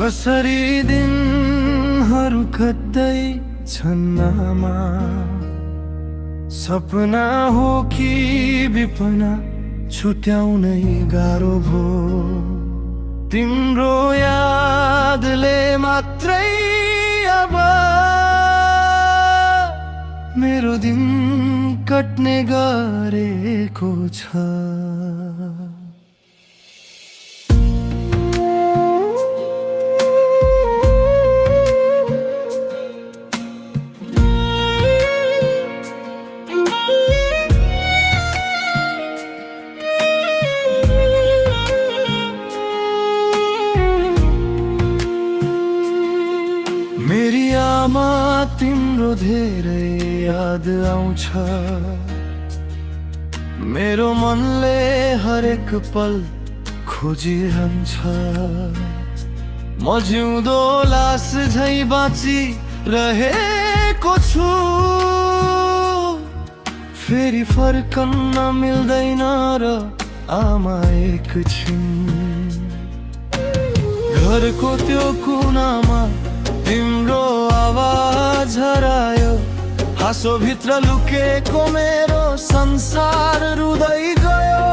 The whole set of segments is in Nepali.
कसरी दिनहरू कट्दै छन् आमा, सपना हो कि विपना छुट्याउनै गाह्रो भो। तिम्रो यादले मात्रै अब मेरो दिन कट्ने गरेको छ। मेरी आमा तिम्रो धेरै याद आउँछ, मेरो मनले हरेक पल खोजिरहन्छ। म जिउँदो लास झै बाँचिरहेको छु, फेरि फर्कन्न मिल्दैन र आमा एकछिन। घरको त्यो कुनामा तिम्रो आवाज हरायो, हाँसो भित्र लुकेको मेरो संसार रुँदै गयो।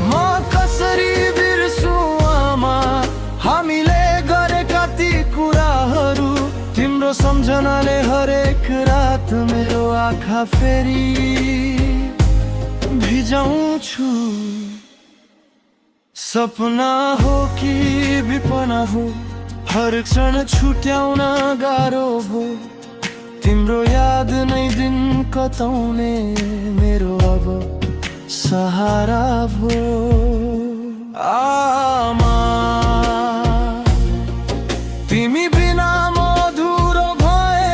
म कसरी बिर्सु आमा हामीले गरेका ती कुराहरू, तिम्रो सम्झनाले हरेक रात मेरो आँखा फेरि भिजाउँछु। सपना हो कि विपना हो, हर क्षण छुट्याउन गाह्रो भो। तिम्रो याद नै दिन कताउने मेरो अब सहारा भो। आमा तिमी बिना म अधुरो भए,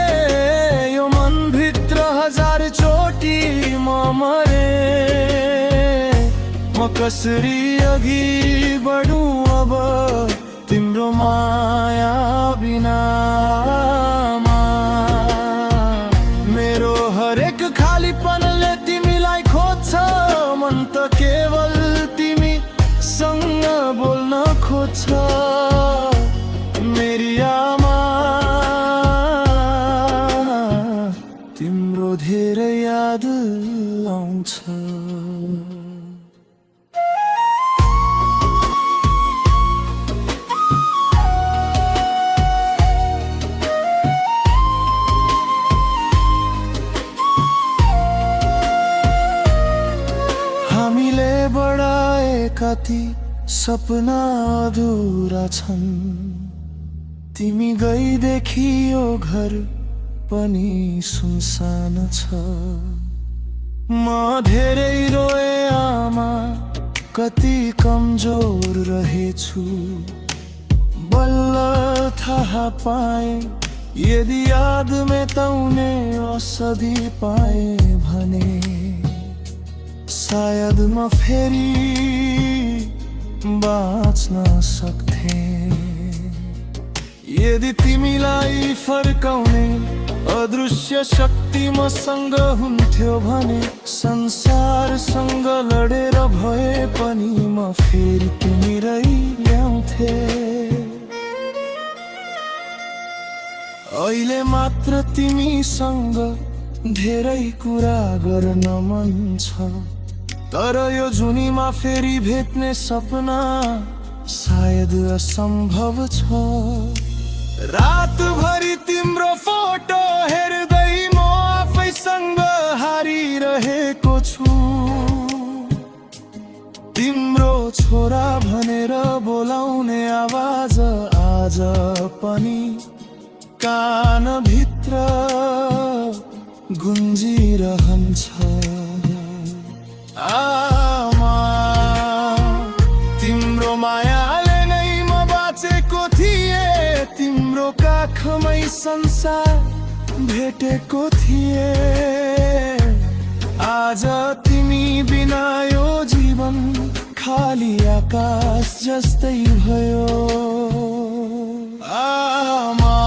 यो मनभित्र हजार चोटि म मरे। म कसरी अघि बढु अब तिम्रो माया बिना। मेरो हरेक खालीपनले तिमीलाई खोज्छ, मन त केवल तिमी सँग बोल्न खोज्छ। मेरी आमा तिम्रो धेरै याद आउँछ। हामीले बढाएका ती सपना अधुरा छन्, तिमी गएदेखि यो घर पनि सुनसान छ। म धेरै रोए आमा, कति कमजोर रहेछु, बल्ल थाहा पाए यदि याद मेटाउने औषधि पाए भने सायद म फेरि बाँच्न सक्थे। यदि तिमीलाई फर्काउने अदृश्य शक्ति मसँग हुन्थ्यो भने संसारसँग लडेर भए पनि म फेरि तिमीरै ल्याउँथे। अहिले मात्र तिमीसँग धेरै कुरा गर्न मन छ, तर यो जुनीमा फेरि भेट्ने सपना सायद असम्भव छ। रातभरि तिम्रो फोटो हेर्दै म आफैसँग हारिरहेको छु। तिम्रो छोरा भनेर बोलाउने आवाज आज पनि कानभित्र गुन्जिरहन्छ। आमा तिम्रो मायाले नै म बाँचेको थिएँ, तिम्रो काखमै संसार भेटेको थिएँ। आज तिमी बिना यो जीवन खाली आकाश जस्तै भयो। आमा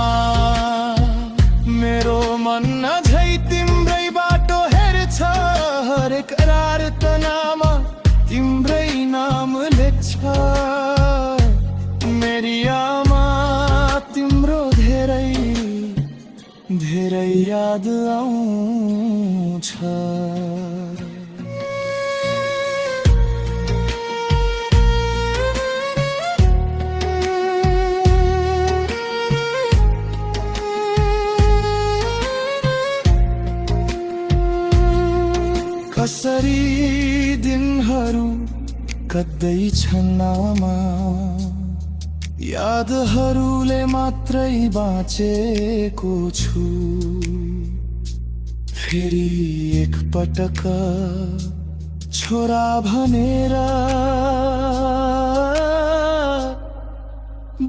मेरो मन अझै तिम्रै बाटो हेर्छ, हरेक प्रार्थनामा तिम्रै नाम लेख्छ। याद आउँछ। कसरी दिनहरू कट्दैछन् नामा, यादहरूले मात्रै बाँचेको छु। फेरि एकपटक छोरा भनेर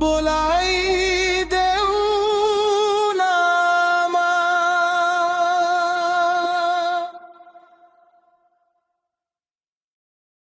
बोलाइ